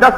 10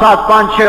7, 5, 6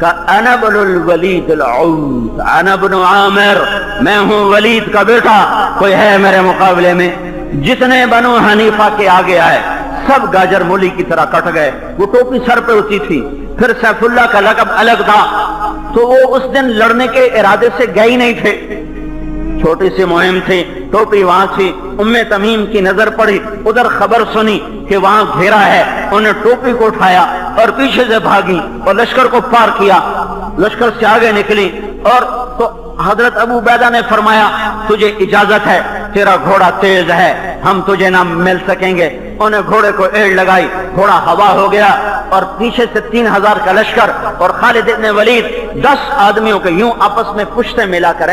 کہ انا ابن الولید العود انا ابن عامر، میں ہوں ولید کا بیٹا، کوئی ہے میرے مقابلے میں؟ جتنے بنو حنیفہ کے آگے آئے سب گاجر مولی کی طرح کٹ گئے۔ وہ ٹوپی سر پہ ہوتی تھی، پھر سیف اللہ کا لقب الگ تھا، تو وہ اس دن لڑنے کے ارادے سے گئے ہی نہیں تھے، چھوٹی سی مہم تھی، ٹوپی وہاں تھی۔ ام تمیم کی نظر پڑی، ادھر خبر سنی کہ وہاں گھیرا ہے، انہیں ٹوپی کو اٹھایا اور پیچھے سے بھاگی اور لشکر کو پار کیا، لشکر سے آگے نکلی۔ اور تو حضرت ابو عبیدہ نے فرمایا تجھے اجازت ہے، تیرا گھوڑا تیز ہے، ہم تجھے نہ مل سکیں گے۔ انہیں گھوڑے کو ایڑ لگائی، گھوڑا ہوا ہو گیا اور پیچھے سے 3000 کا لشکر اور خالد ابن ولید 10 آدمیوں کے یوں آپس میں پشتیں ملا کر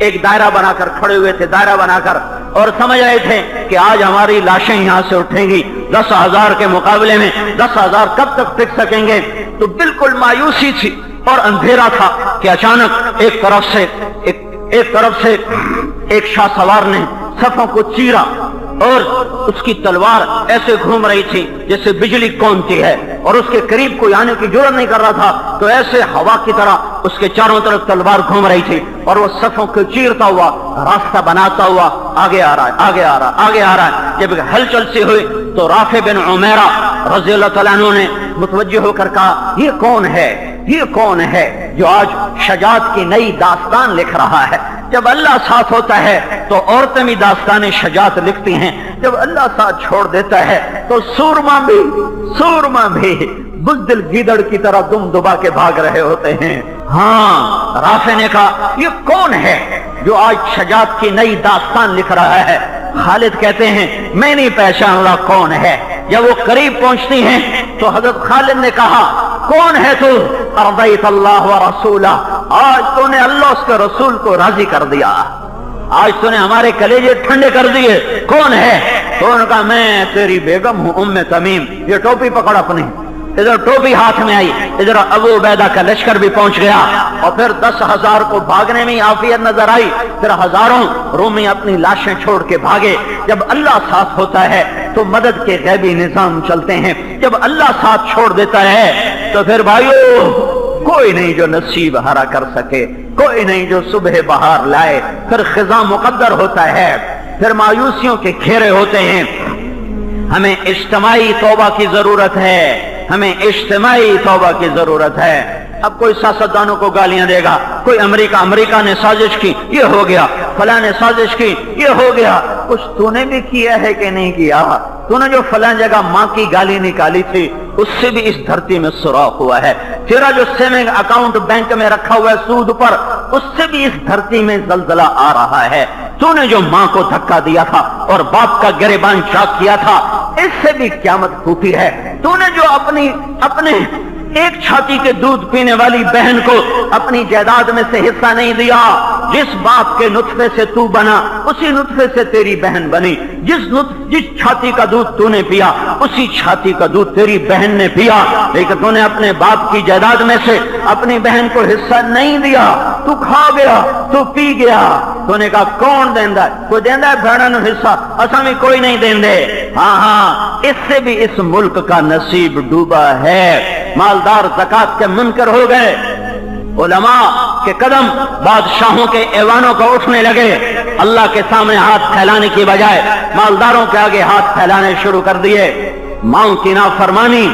ایک دائرہ بنا کر کھڑے ہوئے تھے، دائرہ بنا کر، اور سمجھ رہے تھے کہ آج ہماری لاشیں یہاں سے اٹھیں گی 10,000 کے مقابلے میں 10,000 کب تک ٹک سکیں گے؟ تو بالکل مایوسی تھی اور اندھیرا تھا کہ اچانک ایک طرف سے ایک شاہ سوار نے صفوں کو چیرا اور اس کی تلوار ایسے گھوم رہی تھی جیسے بجلی کونتی ہے، اور اس کے قریب کوئی آنے کی جرأت نہیں کر رہا تھا، تو ایسے ہوا کی طرح اس کے چاروں طرف تلوار گھوم رہی تھی اور وہ صفوں کو چیرتا ہوا راستہ بناتا ہوا آگے آ رہا ہے، آگے آ رہا ہے، آگے آ رہا ہے۔ جب ہلچل سی ہوئی تو رافع بن عمیرہ رضی اللہ تعالیٰ عنہ نے متوجہ ہو کر کہا یہ کون ہے، یہ کون ہے جو آج شجاعت کی نئی داستان لکھ رہا ہے؟ جب اللہ ساتھ ہوتا ہے تو عورتیں بھی داستان شجاعت لکھتی ہیں، جب اللہ ساتھ چھوڑ دیتا ہے تو سورما بھی بزدل گیدڑ کی طرح دم دبا کے بھاگ رہے ہوتے ہیں۔ ہاں، رافع نے کہا یہ کون ہے جو آج شجاعت کی نئی داستان لکھ رہا ہے؟ خالد کہتے ہیں میں نہیں پہچان رہا کون ہے۔ جب وہ قریب پہنچتی ہیں تو حضرت خالد نے کہا کون ہے تو؟ ارضیت اللہ و رسولہ، آج تو نے اللہ اس کے رسول کو راضی کر دیا، آج تو نے ہمارے کلیجے ٹھنڈے کر دیے۔ کون ہے؟ تو انہوں نے کہا میں تیری بیگم ہوں ام تمیم۔ یہ ٹوپی پکڑ اپنی، ادھر ٹوپی ہاتھ میں آئی، ادھر ابو عبیدہ کا لشکر بھی پہنچ گیا اور پھر 10,000 کو بھاگنے میں عافیت نظر آئی، پھر ہزاروں رومی اپنی لاشیں چھوڑ کے بھاگے۔ جب اللہ ساتھ ہوتا ہے تو مدد کے غیبی نظام چلتے ہیں، جب اللہ ساتھ چھوڑ دیتا ہے تو پھر بھائیو کوئی نہیں جو نصیب ہرا کر سکے، کوئی نہیں جو صبح بہار لائے۔ پھر خزاں مقدر ہوتا ہے، پھر مایوسیوں کے گھیرے ہوتے ہیں۔ ہمیں اجتماعی توبہ کی ضرورت ہے، ہمیں اجتماعی توبہ کی ضرورت ہے۔ اب کوئی سیاستدانوں کو گالیاں دے گا، کوئی امریکہ نے سازش کی یہ ہو گیا، فلاں نے سازش کی یہ ہو گیا۔ کچھ تو نے بھی کیا ہے کہ نہیں کیا؟ تو نے جو فلاں جگہ ماں کی گالی نکالی تھی اس سے بھی اس دھرتی میں سوراخ ہوا ہے، تیرا جو سیونگ اکاؤنٹ بینک میں رکھا ہوا ہے سود پر اس سے بھی اس دھرتی میں زلزلہ آ رہا ہے، تو نے جو ماں کو دھکا دیا تھا اور باپ کا گریبان چاک کیا تھا اس سے بھی قیامت ٹوٹی ہے، تو نے جو اپنے ایک چھاتی کے دودھ پینے والی بہن کو اپنی جائیداد میں سے حصہ نہیں دیا، جس باپ کے نطفے سے تو بنا اسی نطفے سے تیری بہن بنی، جس چھاتی کا دودھ تو نے پیا اسی چھاتی کا دودھ تیری بہن نے پیا، لیکن تو نے اپنے باپ کی جائیداد میں سے اپنی بہن کو حصہ نہیں دیا، تو کھا گیا، تو پی گیا۔ تو نے کہا کون دیندا ہے؟ کوئی دیندا ہے بھڑن حصہ؟ اساں بھی کوئی نہیں دیندے۔ ہاں اس سے بھی اس ملک کا نصیب ڈوبا ہے۔ مالدار زکات کے منکر ہو گئے، علماء کے قدم بادشاہوں کے ایوانوں کو اٹھنے لگے، اللہ کے سامنے ہاتھ پھیلانے کی بجائے مالداروں کے آگے ہاتھ پھیلانے شروع کر دیے۔ ماں کی نافرمانی،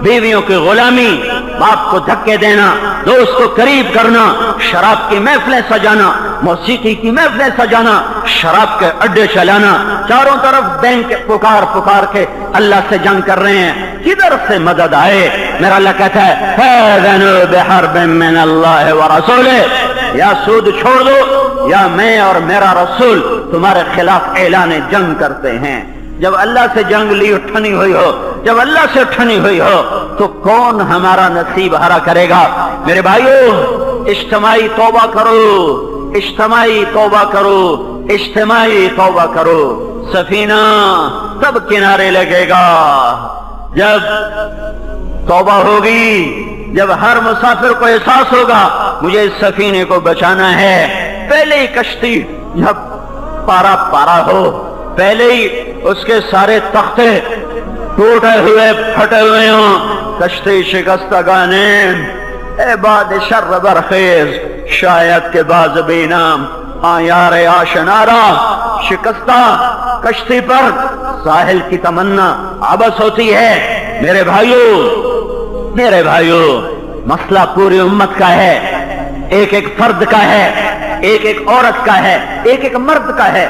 بیویوں کی غلامی، باپ کو دھکے دینا، دوست کو قریب کرنا، شراب کی محفلیں سجانا، موسیقی کی محفلیں سجانا، شراب کے اڈے چلانا، چاروں طرف بینک پکار کے اللہ سے جنگ کر رہے ہیں، کدھر سے مدد آئے؟ میرا اللہ کہتا ہے فَأَذَنُوا بِحَرْبٍ مِّنَ اللَّهِ وَرَسُولِهِ، یا سود چھوڑ دو یا میں اور میرا رسول تمہارے خلاف اعلان جنگ کرتے ہیں۔ جب اللہ سے جنگ لی اٹھنی ہوئی ہو، جب اللہ سے اٹھنی ہوئی ہو تو کون ہمارا نصیب ہرا کرے گا؟ میرے بھائیو اجتماعی توبہ کرو، اجتماعی توبہ کرو، اجتماعی توبہ کرو۔ سفینہ تب کنارے لگے گا جب توبہ ہوگی، جب ہر مسافر کو احساس ہوگا مجھے اس سفینے کو بچانا ہے۔ پہلے ہی کشتی جب پارا ہو، پہلے ہی اس کے سارے تختے ٹوٹے ہوئے پھٹے ہوئے ہوں، کشتی شکستگانے اے باد شر برخیز، شاید کہ باز بے نام یار آشنارا، شکستہ کشتی پر ساحل کی تمنا عبث ہوتی ہے۔ میرے بھائیو، مسئلہ پوری امت کا ہے، ایک ایک فرد کا ہے، ایک ایک عورت کا ہے، ایک ایک مرد کا ہے۔